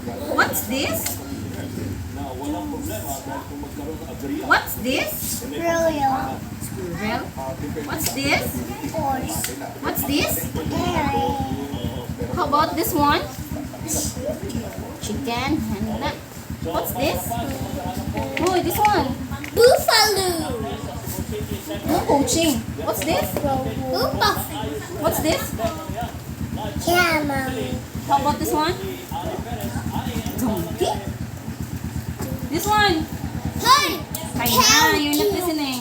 What's this? What's this? Squirrel. Squirrel. What's this? Horse. What's this? Carrot. How about this one? Chicken. Hana. What's this? Oh, this one. Buffalo. No coaching. What's this? Buffalo. What's this? Camel. How about this one? Donkey. This one. Hey. Kainah, you're not listening.